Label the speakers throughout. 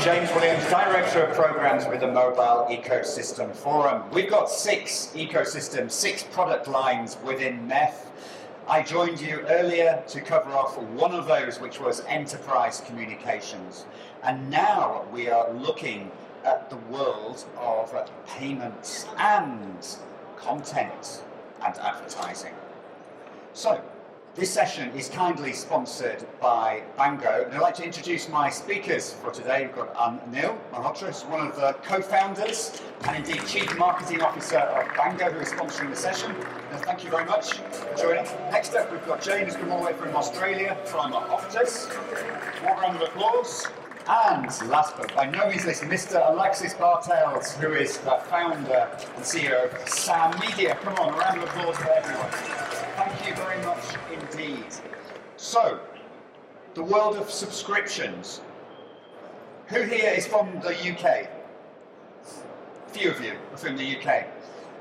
Speaker 1: James Williams, Director of Programs with the Mobile Ecosystem Forum. We've got 6 ecosystems, 6 product lines within MEF. I joined you earlier to cover off one of those, which was enterprise communications. And now we are looking at the world of payments and content and advertising. So, this session is kindly sponsored by Bango, and I'd like to introduce my speakers for today. We've got Anil Malhotra, who's one of the co-founders and indeed Chief Marketing Officer of Bango, who is sponsoring the session. Thank you very much for joining. Next up, we've got Jane, who's come all the way from Australia, from Optus. One round of applause. And last but by no means least, Mr. Alexis Bartelds, who is the founder and CEO of Sam Media. Come on, a round of applause for everyone. Thank you very much indeed. So, the world of subscriptions. Who here is from the UK? Few of you are from the UK.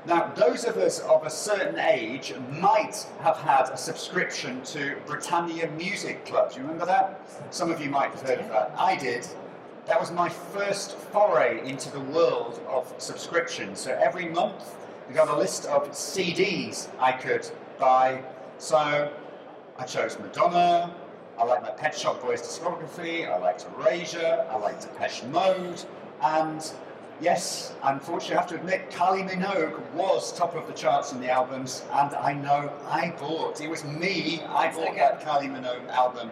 Speaker 1: Now, those of us of a certain age might have had a subscription to Britannia Music Club. Do you remember that? Some of you might have heard of that. I did. That was my first foray into the world of subscriptions. So every month, we got a list of CDs I could buy. So I chose Madonna, I liked my Pet Shop Boys discography, I liked Erasure, I liked Depeche Mode, and yes, unfortunately I have to admit, Kylie Minogue was top of the charts in the albums, and I know I bought, it was me, I bought that Kylie Minogue album.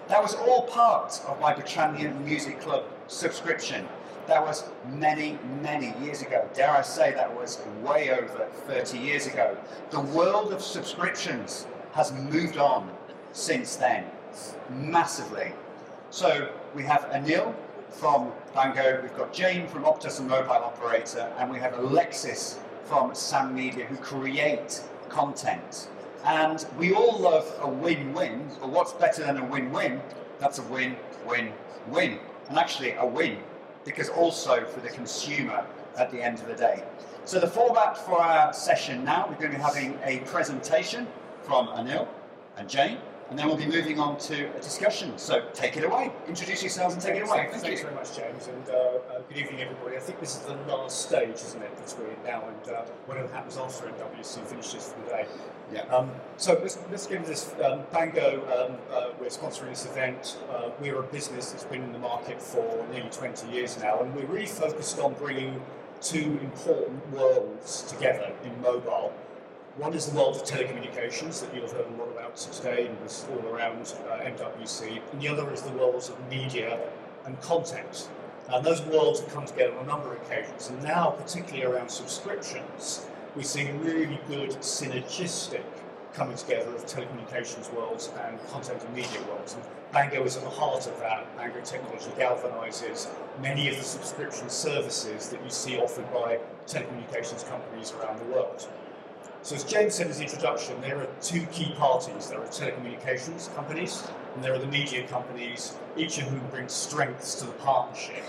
Speaker 1: That was all part of my Britannia Music Club subscription. That was many, many years ago. Dare I say that was way over 30 years ago. The world of subscriptions has moved on since then, massively. So we have Anil from Bango, we've got Jane from Optus and Mobile Operator, and we have Alexis from Sam Media, who create content. And we all love a win-win, but what's better than a win-win? That's a win-win-win. And actually a win, because also for the consumer at the end of the day. So the format for our session now, we're going to be having a presentation from Anil and Jane, and then we'll be moving on to a discussion. So take it away. Introduce yourselves and take it away.
Speaker 2: Thanks very much, James, and good evening, everybody. I think this is the last stage, isn't it, between now and whatever happens after NWC finishes for the day.
Speaker 1: Yeah.
Speaker 2: So let's get into this. Bango, we're sponsoring this event. We're a business that's been in the market for nearly 20 years now, and we're really focused on bringing 2 important worlds together in mobile. One is the world of telecommunications that you'll have heard a lot about today and was all around MWC, and the other is the world of media and content. And those worlds have come together on a number of occasions, and now, particularly around subscriptions, we're seeing really good synergistic coming together of telecommunications worlds and content and media worlds. And Bango is at the heart of that. Bango technology galvanizes many of the subscription services that you see offered by telecommunications companies around the world. So as James said in his introduction, there are 2 key parties. There are telecommunications companies and there are the media companies, each of whom brings strengths to the partnership.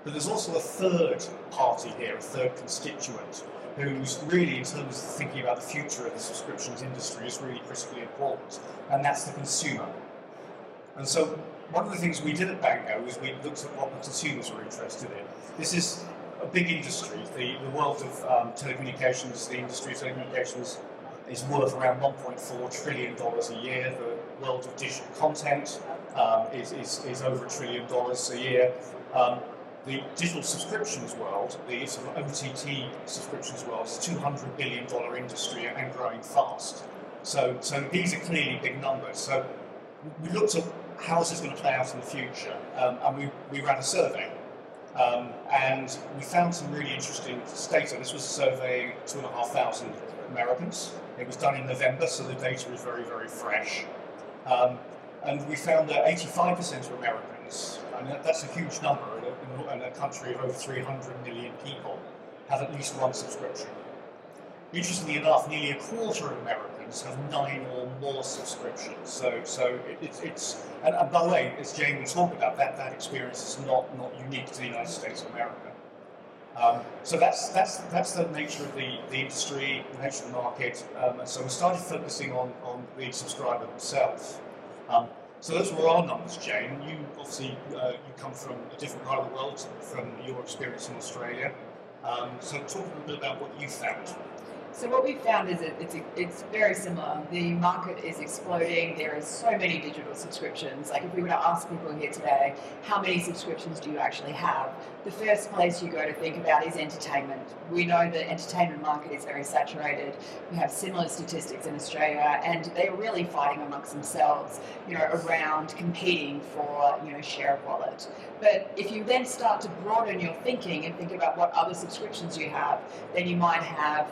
Speaker 2: But there's also a third party here, a third constituent, who's really, in terms of thinking about the future of the subscriptions industry, is really critically important, and that's the consumer. And so one of the things we did at Bango is we looked at what the consumers were interested in. This is a big industry. The world of telecommunications, the industry of telecommunications is worth around $1.4 trillion a year. The world of digital content is over $1 trillion a year. The digital subscriptions world, the sort of OTT subscriptions world, is a $200 billion industry and growing fast. So these are clearly big numbers. So we looked at how is this going to play out in the future, and we ran a survey. And we found some really interesting data. This was a survey of 2,500 Americans. It was done in November, so the data is very, very fresh. And we found that 85% of Americans, and that's a huge number in a country of over 300 million people, have at least one subscription. Interestingly enough, nearly a quarter of Americans have 9 or more subscriptions. So it's and by the way, as Jane will talk about, that experience is not unique to the United States of America. So that's the nature of the industry, the nature of the market. And so we started focusing on the subscriber themselves. So those were our numbers, Jane. You obviously you come from a different part of the world from your experience in Australia. So talk a little bit about what you found.
Speaker 3: So what we've found is that it's very similar. The market is exploding. There are so many digital subscriptions. Like if we were to ask people here today, how many subscriptions do you actually have? The first place you go to think about is entertainment. We know the entertainment market is very saturated. We have similar statistics in Australia, and they're really fighting amongst themselves, around competing for, share of wallet. But if you then start to broaden your thinking and think about what other subscriptions you have, then you might have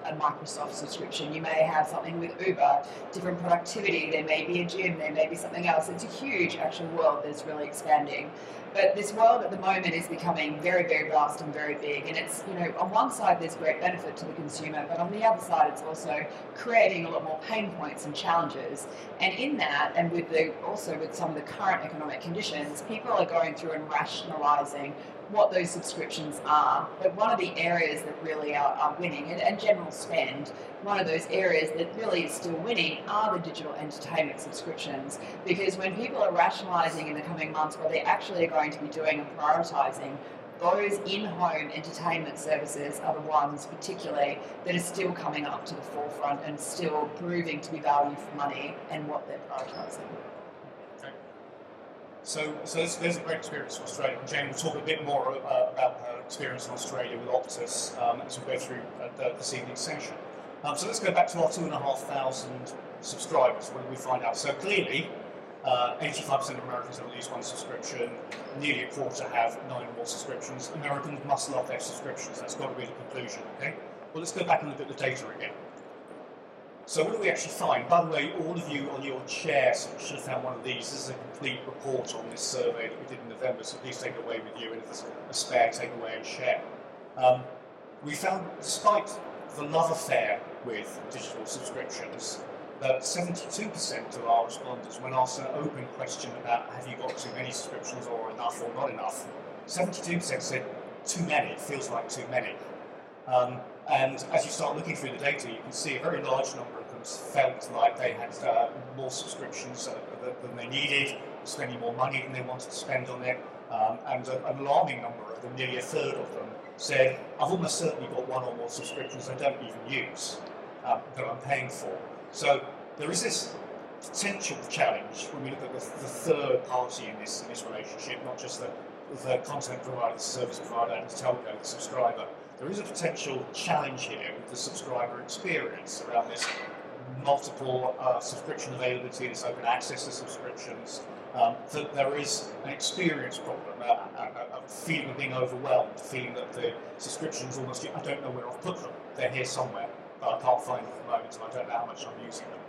Speaker 3: a Microsoft subscription. You may have something with Uber, different productivity. There may be a gym. There may be something else. It's a huge actual world that's really expanding. But this world at the moment is becoming very, very vast and very big. And it's, on one side there's great benefit to the consumer, but on the other side it's also creating a lot more pain points and challenges. And in that, and also with some of the current economic conditions, people are going through and rationalising what those subscriptions are. But one of the areas that really are winning, and general spend, one of those areas that really is still winning are the digital entertainment subscriptions. Because when people are rationalising in the coming months what they actually are going to be doing and prioritising, those in-home entertainment services are the ones particularly that are still coming up to the forefront and still proving to be value for money and what they're prioritising.
Speaker 2: So there's a great experience in Australia. Jane will talk a bit more about her experience in Australia with Optus as we go through this evening's session. So let's go back to our 2,500 subscribers. What did we find out? So clearly, 85% of Americans have at least one subscription. Nearly a quarter have 9 or more subscriptions. Americans must love their subscriptions. That's got to be the conclusion. Okay. Well, let's go back and look at the data again. So what do we actually find? By the way, all of you on your chair should have found one of these. This is a complete report on this survey that we did in November, so please take it away with you, and if there's a spare, take away and share. We found, despite the love affair with digital subscriptions, that 72% of our respondents, when asked an open question about have you got too many subscriptions or enough or not enough, 72% said too many, it feels like too many. And as you start looking through the data, you can see a very large number of them felt like they had more subscriptions than they needed, spending more money than they wanted to spend on it, and an alarming number of them, nearly a third of them, said, I've almost certainly got one or more subscriptions I don't even use, that I'm paying for. So there is this potential challenge when we look at the third party in this relationship, not just the content provider, the service provider, and the telco, the subscriber. There is a potential challenge here with the subscriber experience around this multiple subscription availability, this open access to subscriptions, that there is an experience problem, a feeling of being overwhelmed, a feeling that the subscriptions almost, I don't know where I've put them, they're here somewhere, but I can't find them at the moment, and I don't know how much I'm using them.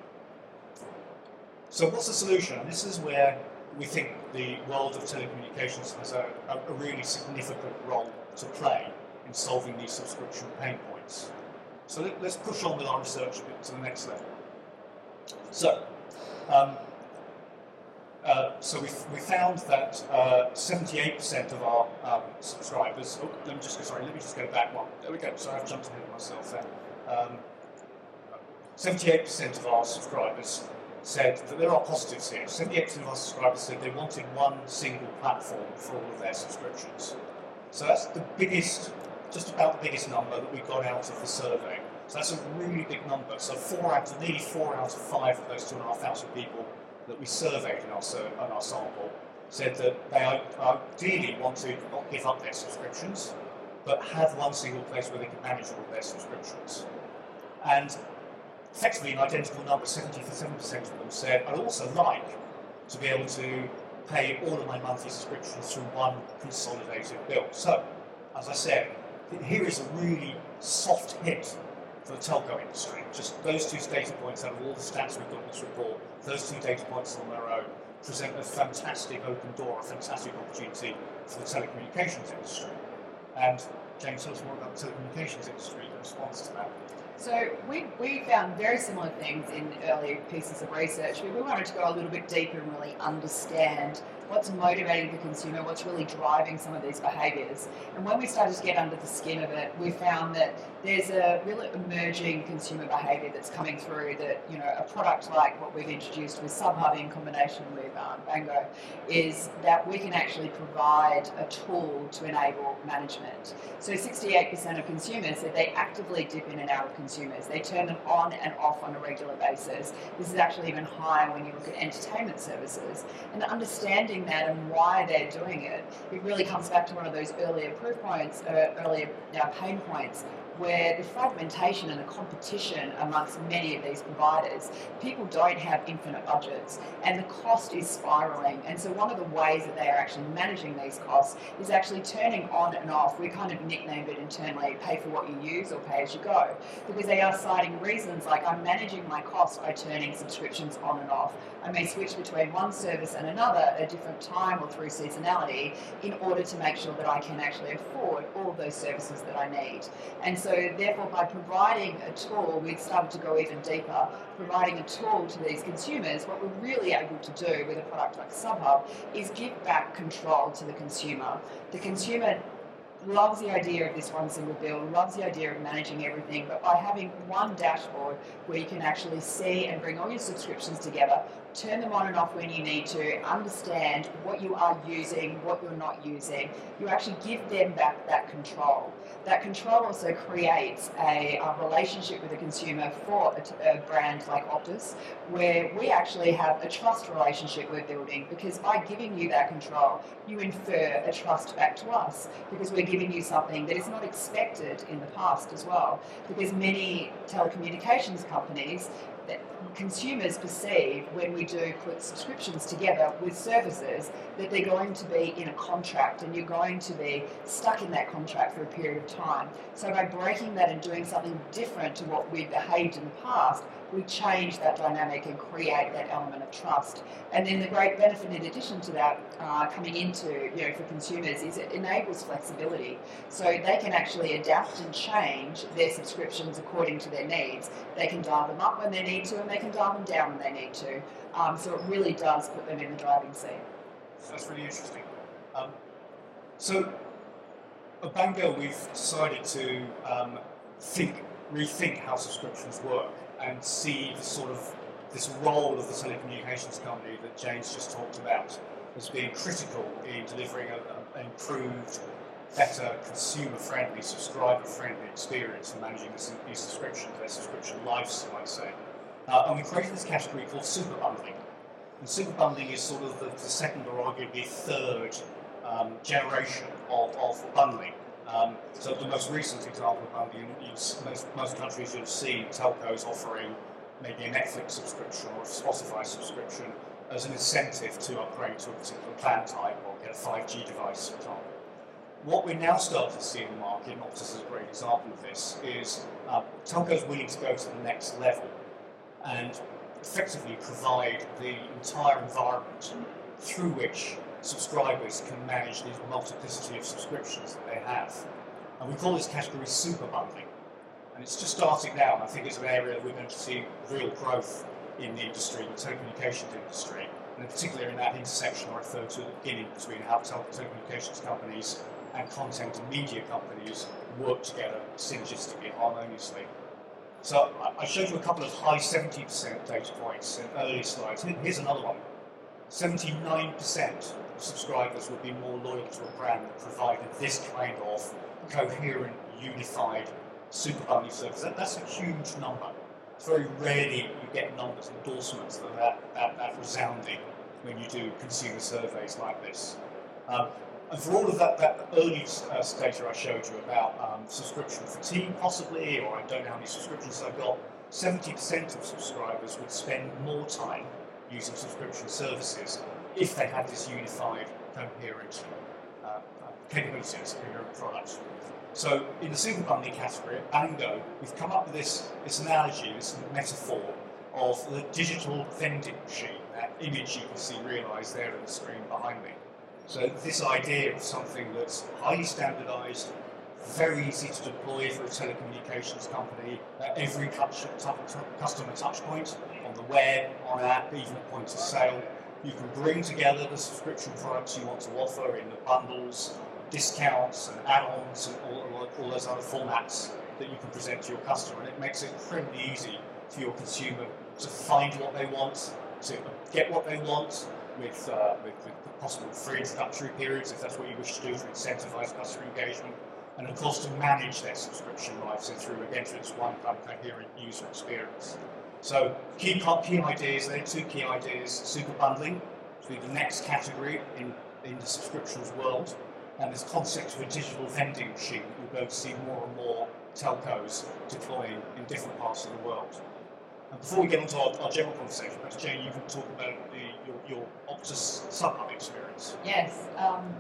Speaker 2: So what's the solution? And this is where we think the world of telecommunications has a really significant role to play in solving these subscription pain points. So let's push on with our research a bit to the next level. So, we found that 78% of our subscribers. Oh, let me just go back one. There we go. Sorry, I've jumped ahead of myself there. 78% of our subscribers said that there are positives here. 78% of our subscribers said they wanted one single platform for all of their subscriptions. So that's the biggest, just about the biggest number that we got out of the survey. So that's a really big number. So nearly 4 out of 5 of those 2,500 people that we surveyed in our sample said that they ideally want to not give up their subscriptions, but have one single place where they can manage all of their subscriptions. And effectively, an identical number, 77% of them said, I'd also like to be able to pay all of my monthly subscriptions through one consolidated bill. So, as I said, here is a really soft hit for the telco industry. Just those two data points out of all the stats we've got in this report, those two data points on their own present a fantastic open door, a fantastic opportunity for the telecommunications industry. And James, tell us more about the telecommunications industry in response to that.
Speaker 3: So we found very similar things in earlier pieces of research, but we wanted to go a little bit deeper and really understand what's motivating the consumer, what's really driving some of these behaviours. And when we started to get under the skin of it, we found that there's a really emerging consumer behaviour that's coming through that, a product like what we've introduced with SubHub in combination with Bango is that we can actually provide a tool to enable management. So 68% of consumers said they actively dip in and out of consumers. They turn them on and off on a regular basis. This is actually even higher when you look at entertainment services. And understanding that and why they're doing it, it really comes back to one of those earlier proof points, earlier pain points, where the fragmentation and the competition amongst many of these providers, people don't have infinite budgets and the cost is spiralling. And so one of the ways that they are actually managing these costs is actually turning on and off. We kind of nicknamed it internally, pay for what you use or pay as you go, because they are citing reasons like I'm managing my costs by turning subscriptions on and off. I may switch between one service and another at a different time or through seasonality in order to make sure that I can actually afford all of those services that I need. And so therefore by providing a tool, we've started to go even deeper, providing a tool to these consumers, what we're really able to do with a product like SubHub is give back control to the consumer. The consumer loves the idea of this one single bill, loves the idea of managing everything, but by having one dashboard where you can actually see and bring all your subscriptions together, turn them on and off when you need to, understand what you are using, what you're not using, you actually give them back that control. That control also creates a relationship with the consumer for a brand like Optus, where we actually have a trust relationship we're building, because by giving you that control, you infer a trust back to us, because we're giving you something that is not expected in the past as well. Because many telecommunications companies, that consumers perceive when we do put subscriptions together with services that they're going to be in a contract and you're going to be stuck in that contract for a period of time. So by breaking that and doing something different to what we've behaved in the past, we change that dynamic and create that element of trust. And then the great benefit in addition to that coming into, for consumers is it enables flexibility. So they can actually adapt and change their subscriptions according to their needs. They can dial them up when they need to and they can dial them down when they need to. So it really does put them in the driving seat.
Speaker 2: That's really interesting. So at Bango, we've decided to rethink how subscriptions work and see this role of the telecommunications company that James just talked about as being critical in delivering an improved, better, consumer-friendly, subscriber-friendly experience in managing these subscriptions, their subscription lives, you might say. And we created this category called super bundling. And super bundling is sort of the second or arguably third generation of bundling. So the most recent example of bundling, most countries you'll see telcos offering maybe a Netflix subscription or a Spotify subscription as an incentive to upgrade to a particular plan type or get a 5G device, for example. What we're now starting to see in the market, and Optus is a great example of this, is telcos willing to go to the next level and effectively provide the entire environment through which subscribers can manage these multiplicity of subscriptions that they have. And we call this category super bundling. And it's just starting now, and I think it's an area that we're going to see real growth in the industry, the telecommunications industry, and in particular in that intersection I referred to at the beginning between how telecommunications companies and content and media companies work together synergistically and harmoniously. So I showed you a couple of high 70% data points in earlier slides. Here's another one. 79% of subscribers would be more loyal to a brand that provided this kind of coherent, unified super bundling service. That's a huge number. It's very rarely you get numbers, endorsements that are that resounding when you do consumer surveys like this. And for all of that early data I showed you about subscription fatigue possibly, or I don't know how many subscriptions I've got, 70% of subscribers would spend more time using subscription services if they had this unified, coherent capabilities, coherent products. So in the super bundling category at Bango, we've come up with this analogy, this metaphor of the digital vending machine, that image you can see realised there on the screen behind me. So this idea of something that's highly standardised, very easy to deploy for a telecommunications company at every customer touch point, on the web, on app, even at point of sale, You can bring together the subscription products you want to offer in the bundles, discounts and add-ons and all those other formats that you can present to your customer, and it makes it incredibly easy for your consumer to find what they want, to get what they want with possible free introductory periods if that's what you wish to do to incentivize customer engagement, and of course to manage their subscription life through one kind of coherent user experience. So key ideas, there are two key ideas: super bundling, to be the next category in the subscriptions world, and this concept of a digital vending machine that we're going to see more and more telcos deploying in different parts of the world. And before we get onto our general conversation, perhaps Jane, you can talk about your Optus SubHub experience.
Speaker 3: Yes.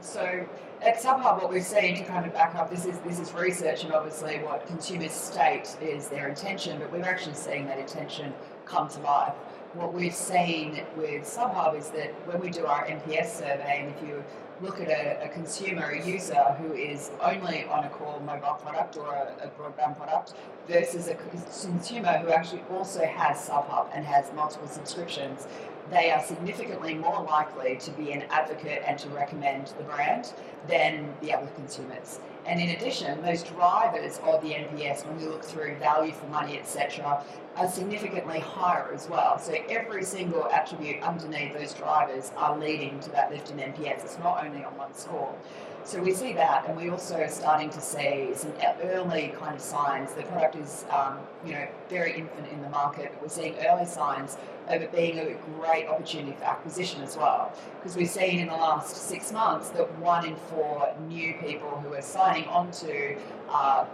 Speaker 3: So at SubHub, what we've seen, to kind of back up, this is research, and obviously what consumers state is their intention, but we've actually seen that intention come to life. What we've seen with SubHub is that when we do our NPS survey, and if you look at a consumer, a user who is only on a core mobile product or a broadband product versus a consumer who actually also has SubHub and has multiple subscriptions, they are significantly more likely to be an advocate and to recommend the brand than the other consumers. And in addition, those drivers of the NPS, when we look through value for money, etc., are significantly higher as well. So every single attribute underneath those drivers are leading to that lift in NPS. It's not only on one score. So we see that, and we also are starting to see some early kind of signs. The product is, very infant in the market, but we're seeing early signs of it being a great opportunity for acquisition as well. Because we've seen in the last 6 months that 1 in 4 new people who are signing onto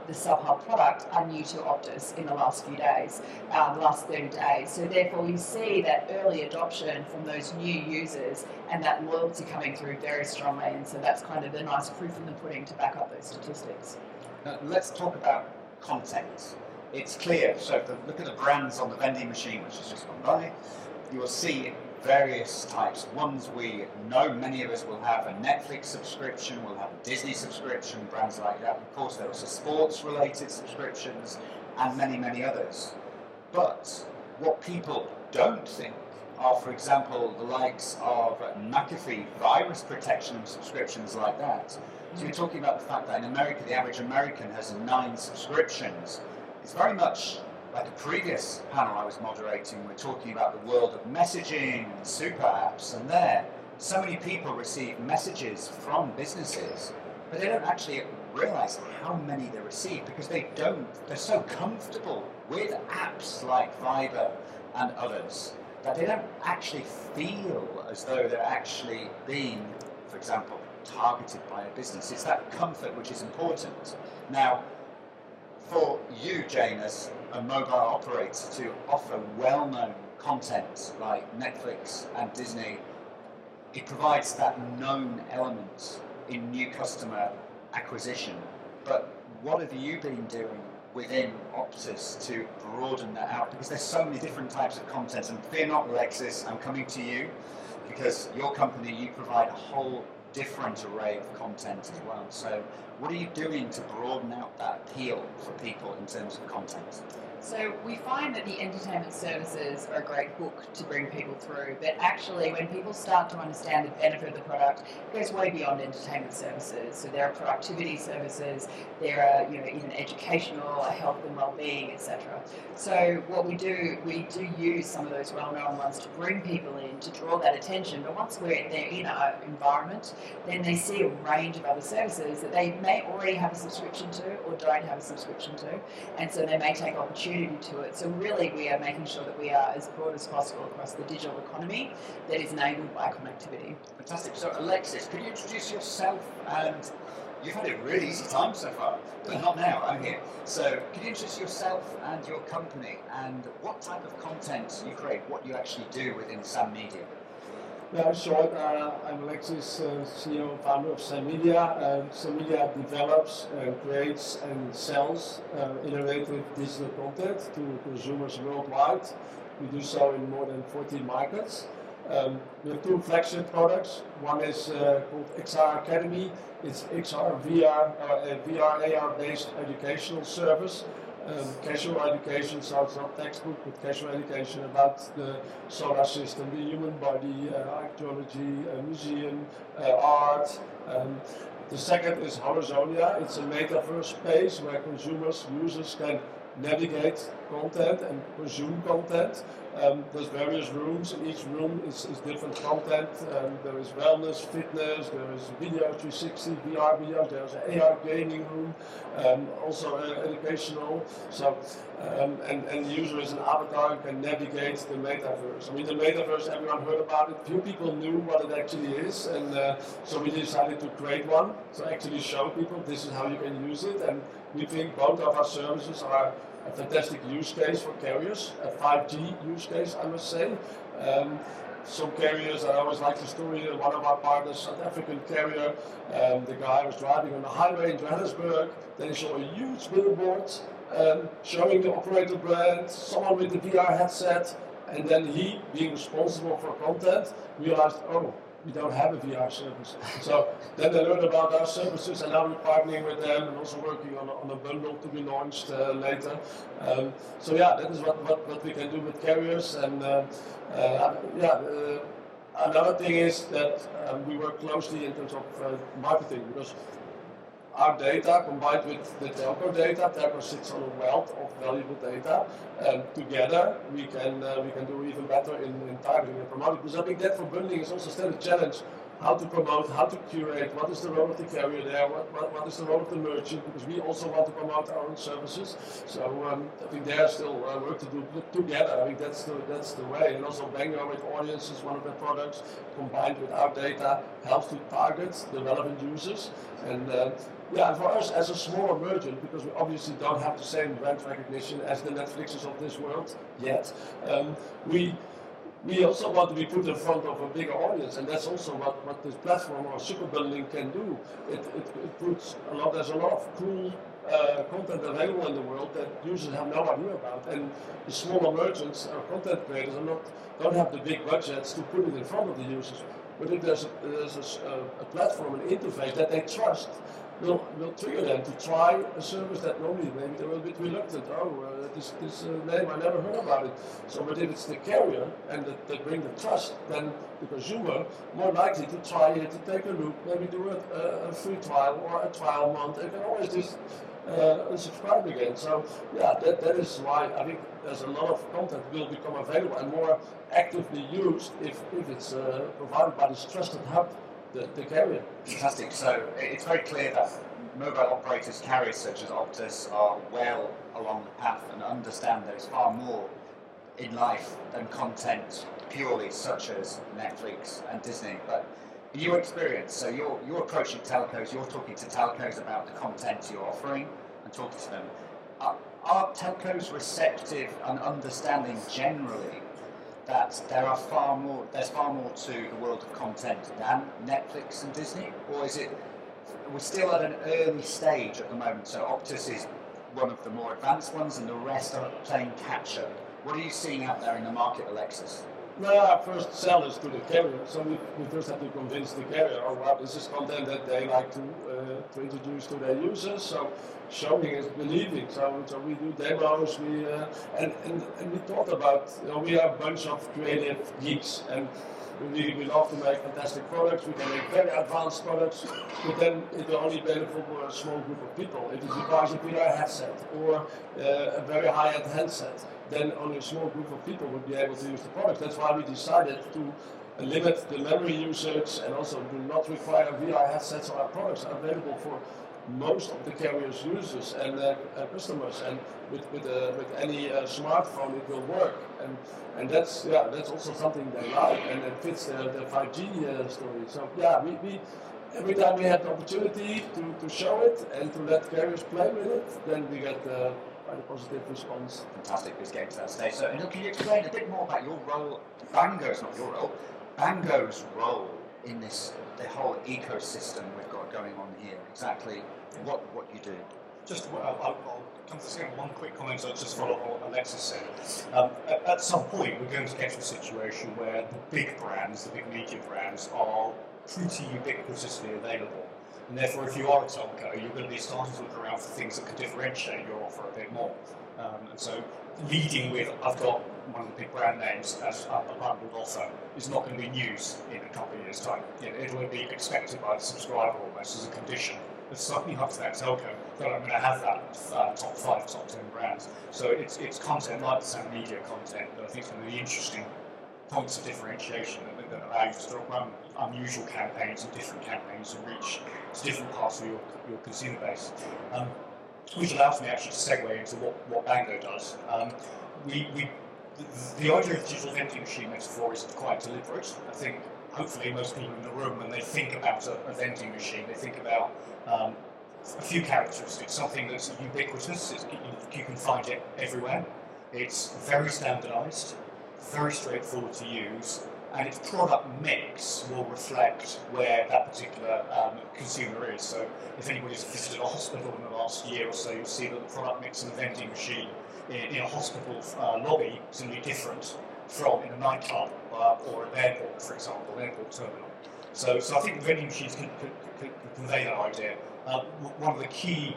Speaker 3: the SubHub product are new to Optus in the last few days, the last 30 days. So therefore we see that early adoption from those new users and that loyalty coming through very strongly, and so that's kind of the nice proof in the pudding to back up those statistics.
Speaker 1: Now, let's talk about content. It's clear, so if you look at the brands on the vending machine, which has just gone by, you will see various types. Ones we know many of us will have a Netflix subscription, will have a Disney subscription, brands like that. Of course, there are also sports-related subscriptions and many, many others. But what people don't think are, for example, the likes of McAfee virus protection and subscriptions like that. So you're talking about the fact that in America, the average American has 9 subscriptions. It's very much like the previous panel I was moderating. We're talking about the world of messaging and super apps, and there, so many people receive messages from businesses, but they don't actually realize how many they receive because they're so comfortable with apps like Viber and others that they don't actually feel as though they're actually being, for example, targeted by a business. It's that comfort which is important. Now, for you, Jane, as a mobile operator, to offer well-known content like Netflix and Disney, it provides that known element in new customer acquisition. But what have you been doing within Optus to broaden that out? Because there's so many different types of content, and fear not, Alexis, I'm coming to you because your company, you provide a whole different array of content as well. So what are you doing to broaden out that appeal for people in terms of content?
Speaker 3: So we find that the entertainment services are a great hook to bring people through, but actually when people start to understand the benefit of the product, it goes way beyond entertainment services. So there are productivity services, there are even educational, health and well-being, etc. So what we do use some of those well-known ones to bring people in, to draw that attention, but once they're in our environment, then they see a range of other services that they may already have a subscription to or don't have a subscription to, and so they may take opportunity to it. So really we are making sure that we are as broad as possible across the digital economy that is enabled by connectivity.
Speaker 1: Fantastic. So Alexis, could you introduce yourself? And you've had a really easy time so far, but not now, I'm here. So could you introduce yourself and your company and what type of content you create, what you actually do within Sam Media?
Speaker 4: Yeah, short, I'm Alexis, CEO and founder of Sam Media. Sam Media develops, creates and sells innovative digital content to consumers worldwide. We do so in more than 14 markets. We have 2 flagship products. One is called XR Academy. It's XR VR, VR AR based educational service casual education, so it's not textbook, but casual education about the solar system, the human body, archaeology, museum, art. The second is Horizonia. It's a metaverse space where consumers, users can navigate content and consume content. There's various rooms. In each room is different content. There is wellness, fitness, there is video 360, VR videos, there's an AR gaming room, also educational. So, and the user is an avatar who can navigate the metaverse. I mean, the metaverse, everyone heard about it. Few people knew what it actually is, and so we decided to create one to actually show people this is how you can use it. And we think both of our services are a fantastic use case for carriers, a 5G use case, I must say. Some carriers, I always like the story, one of our partners, South African carrier, the guy was driving on the highway in Johannesburg, then he saw a huge billboard showing the operator brand, someone with the VR headset, and then he, being responsible for content, realized, oh, we don't have a VR service. So then they learned about our services, and now we're partnering with them and also working on a bundle to be launched later. So yeah, that is what we can do with carriers. And another thing is that we work closely in terms of marketing, because our data combined with the telco data, telco sits on a wealth of valuable data, and together we can do even better in targeting and promoting. Because I think that for bundling is also still a challenge. How to promote, how to curate, what is the role of the carrier there, what is the role of the merchant, because we also want to promote our own services. So I think there's still work to do together. I think that's the way. And also Bango with audiences, one of their products, combined with our data, helps to target the relevant users. And yeah, for us as a smaller merchant, because we obviously don't have the same brand recognition as the Netflixes of this world yet, we also want to be put in front of a bigger audience, and that's also what this platform or super bundling can do. It puts there's a lot of cool content available in the world that users have no idea about, and the smaller merchants or content creators don't have the big budgets to put it in front of the users. But if there's a platform, an interface that they trust, will trigger them to try a service that normally maybe they were a bit reluctant. This name, I never heard about it. So, but if it's the carrier and they bring the trust, then the consumer more likely to try it, to take a look, maybe do a free trial or a trial month. They can always just unsubscribe again. So yeah, that is why I think there's a lot of content will become available and more actively used if it's provided by this trusted hub, the carrier.
Speaker 1: Fantastic. So it's very clear that mobile operators, carriers such as Optus, are well along the path and understand there's far more in life than content purely such as Netflix and Disney. But in your experience, so you're approaching telcos, you're talking to telcos about the content you're offering and talking to them. Are telcos receptive and understanding generally that there's far more to the world of content than Netflix and Disney? Or is it, we're still at an early stage at the moment, so Optus is one of the more advanced ones and the rest are playing catch up. What are you seeing out there in the market, Alexis?
Speaker 4: Well, our first sell is to the carrier, so we first have to convince the carrier, oh wow, this is content that they like to introduce to their users. So showing is believing. So we do demos, and we thought about, we are a bunch of creative geeks, and we love to make fantastic products. We can make very advanced products, but then it will only be available for a small group of people. If it requires a VR headset or a very high-end handset, then only a small group of people would be able to use the product. That's why we decided to limit the memory usage and also do not require VR headsets. So our products are available for most of the carriers' users and customers, and with any smartphone it will work, and that's also something they like, and it fits the 5G story. So yeah, we every time we have the opportunity to show it and to let carriers play with it, then we get quite a positive response.
Speaker 1: Fantastic, it's getting to that stage. So Anil, can you explain a bit more about your role, Bango's role in the whole ecosystem we've got going on here? Exactly what you do.
Speaker 2: Just I'll come to say one quick comment. So just follow up what Alexis said. At some point, we're going to get to a situation where the big brands, the big media brands, are pretty ubiquitously available. And therefore, if you are a telco, you're going to be starting to look around for things that can differentiate your offer a bit more. And so leading with, I've got one of the big brand names as a bundled offer is not going to be news in a couple of years' time. It'll be expected by the subscriber almost as a condition. It's something up to that telco that I'm going to have that top 5, top 10 brands. So it's content like the Sam Media content that I think is going to be interesting points of differentiation that allow you to run unusual campaigns and different campaigns and reach to different parts of your consumer base. Which allows me actually to segue into what Bango does. The idea of the digital vending machine metaphor is quite deliberate. I think hopefully most people in the room, when they think about a vending machine, they think about a few characteristics. Something that's ubiquitous, you can find it everywhere. It's very standardized, very straightforward to use, and its product mix will reflect where that particular consumer is. So if anybody's visited a hospital in the last year or so, you'll see that the product mix in a vending machine in a hospital lobby is going to be different from in a nightclub or an airport, for example, an airport terminal. So I think the vending machines can convey that idea. One of the key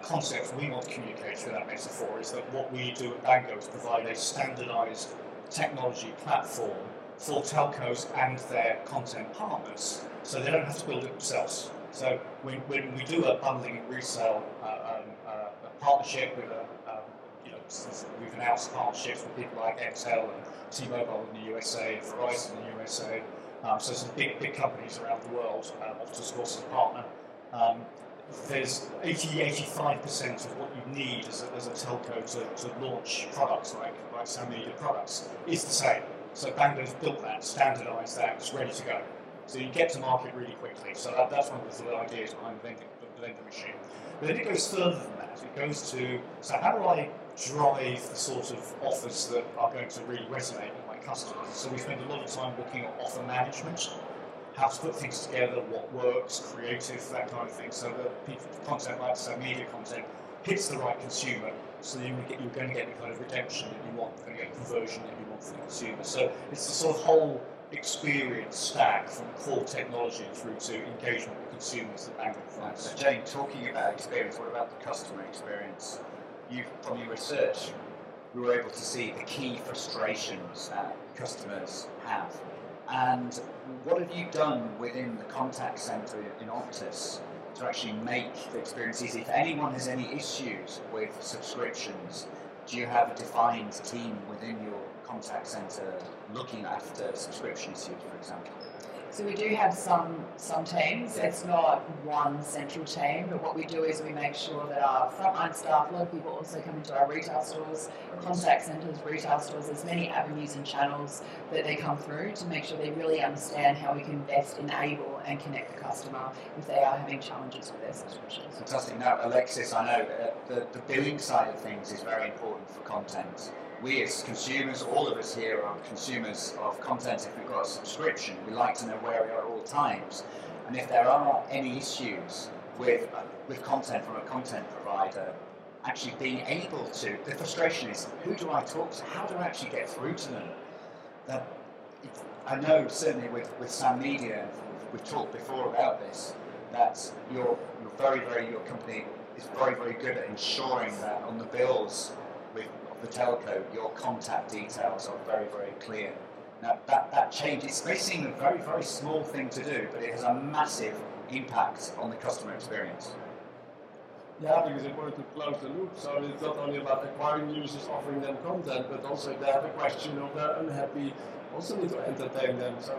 Speaker 2: concepts we want to communicate through that metaphor is that what we do at Bango is provide a standardized technology platform for telcos and their content partners, so they don't have to build it themselves. So when we do a bundling and resale a partnership with we've announced partnerships with people like Intel and T-Mobile in the USA and Verizon in the USA. So some big companies around the world. Optus, of course, is a partner. There's 85% of what you need as a telco to launch products like Sam Media products is the same. So Bango's built that, standardised that, it's ready to go. So you get to market really quickly. So that's one of the ideas behind the vending machine. But then it goes further than that. It goes to, so how do I drive the sort of offers that are going to really resonate with my customers? So we spend a lot of time looking at offer management, how to put things together, what works, creative, that kind of thing. So that content like Sam Media content hits the right consumer, so you're going to get the kind of redemption that you want, you're going to get the conversion that you want for the consumer. So it's the sort of whole experience stack from core technology through to engagement with consumers that Bango provides.
Speaker 1: So Jane, talking about experience, what about the customer experience? From your research, we were able to see the key frustrations that customers have. And what have you done within the contact centre in Optus to actually make the experience easy? If anyone has any issues with subscriptions, do you have a defined team within your contact centre looking after subscription issues, for example?
Speaker 3: So we do have some teams. It's not one central team, but what we do is we make sure that our frontline staff, a lot of people also come into our retail stores, contact centres, retail stores, there's many avenues and channels that they come through to make sure they really understand how we can best enable and connect the customer if they are having challenges with their subscriptions.
Speaker 1: Fantastic. Now, Alexis, I know the billing side of things is very important for content. We as consumers, all of us here are consumers of content. If we've got a subscription, we like to know where we are at all times. And if there are any issues with content from a content provider, actually being able to, the frustration is, who do I talk to? How do I actually get through to them? I know certainly with Sam Media, we've talked before about this, that your company is very, very good at ensuring that on the bills with the telco, your contact details are very, very clear. Now that changes, it may seem a very, very small thing to do, but it has a massive impact on the customer experience.
Speaker 4: Yeah, I think it's important to close the loop. So it's not only about acquiring users, offering them content, but also if they have a question or they're unhappy, also need to entertain them. So,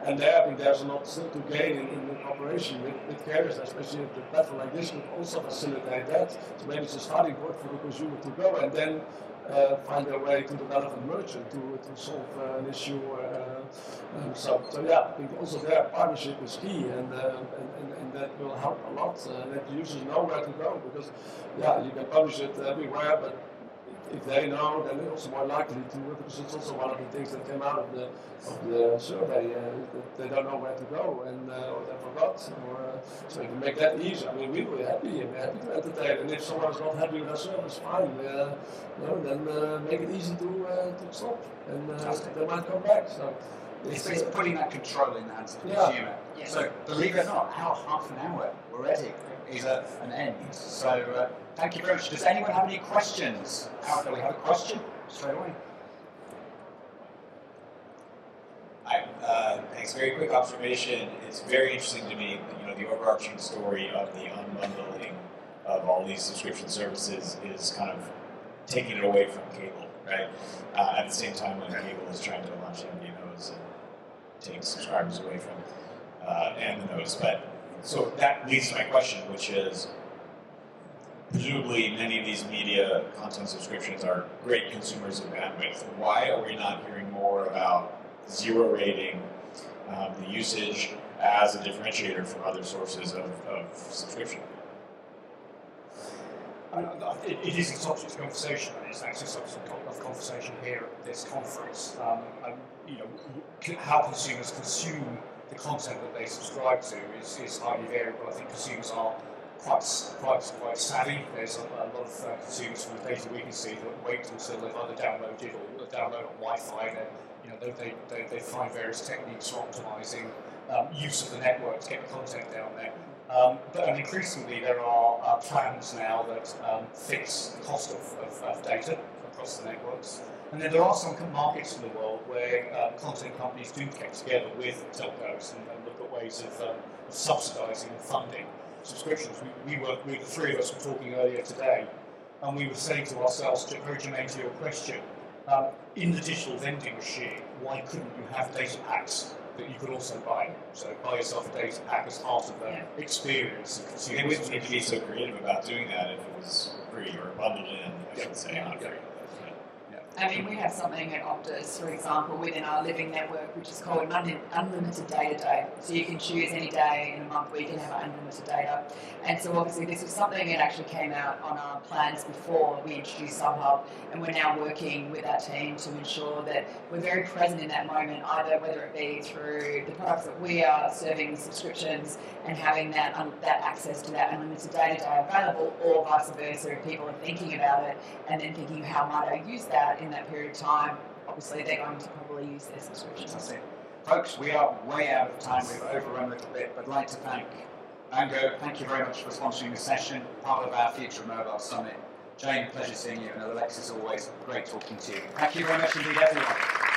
Speaker 4: and there I think there's a lot still to gain in the cooperation with carriers, especially if the platform like this could also facilitate that. So maybe it's a starting point for the consumer to go and then find a way to develop a merchant to solve an issue. So yeah, I think also their partnership is key, and that will help a lot. That users know where to go, because yeah, you can publish it everywhere, but if they know, then they're also more likely to, because it's also one of the things that came out of the survey, that they don't know where to go and or they forgot. So you can make that easy. I mean, we were happy and we're happy to entertain. And if someone is not happy with our service, fine. Then make it easy to stop, and they might come back. So
Speaker 1: It's putting that control in the hands of the
Speaker 4: Yeah.
Speaker 1: consumer.
Speaker 3: Yeah.
Speaker 1: So believe it or not, our half an hour already is at an end. So thank you very much. Does anyone have any questions? Do we have a question straight away?
Speaker 5: Thanks. Very quick observation. It's very interesting to me, the overarching story of the unbundling of all these subscription services is kind of taking it away from cable, right? At the same time when cable is trying to launch MVNOs and take subscribers away from MNOs. But so that leads to my question, which is, presumably many of these media content subscriptions are great consumers of bandwidth. Why are we not hearing more about zero rating the usage as a differentiator from other sources of subscription?
Speaker 2: It is a subject of conversation, and it's actually a subject of conversation here at this conference. How consumers consume the content that they subscribe to is highly variable. I think consumers are quite savvy. There's a lot of consumers from the data we can see that wait until they've either downloaded or download on Wi-Fi. They find various techniques for optimizing use of the network to get the content down there. But increasingly there are plans now that fix the cost of data across the networks. And then there are some markets in the world where content companies do get together with telcos and look at ways of subsidizing and funding subscriptions. The three of us were talking earlier today, and we were saying to ourselves, very germane to your question, in the digital vending machine, why couldn't you have data packs that you could also buy? So buy yourself a data pack as part of the experience of consuming.
Speaker 5: They wouldn't need to be so creative about doing that if it was free or bundled in, I should say, not free.
Speaker 3: I mean, we have something at Optus, for example, within our living network, which is called an unlimited data day. So you can choose any day in a month where you can have unlimited data. And so obviously this was something that actually came out on our plans before we introduced SubHub, and we're now working with our team to ensure that we're very present in that moment, either whether it be through the products that we are serving subscriptions and having that access to that unlimited data day available, or vice versa, if people are thinking about it and then thinking, how might I use that in that period of time, obviously they're going to probably use their subscriptions.
Speaker 1: That's it. Folks, we are way out of time. We've overrun a little bit, but I'd like to thank Bango. Thank you very much for sponsoring this session, part of our Future Mobile Summit. Jane, pleasure seeing you, and Alexis, always great talking to you. Thank you very much indeed, everyone.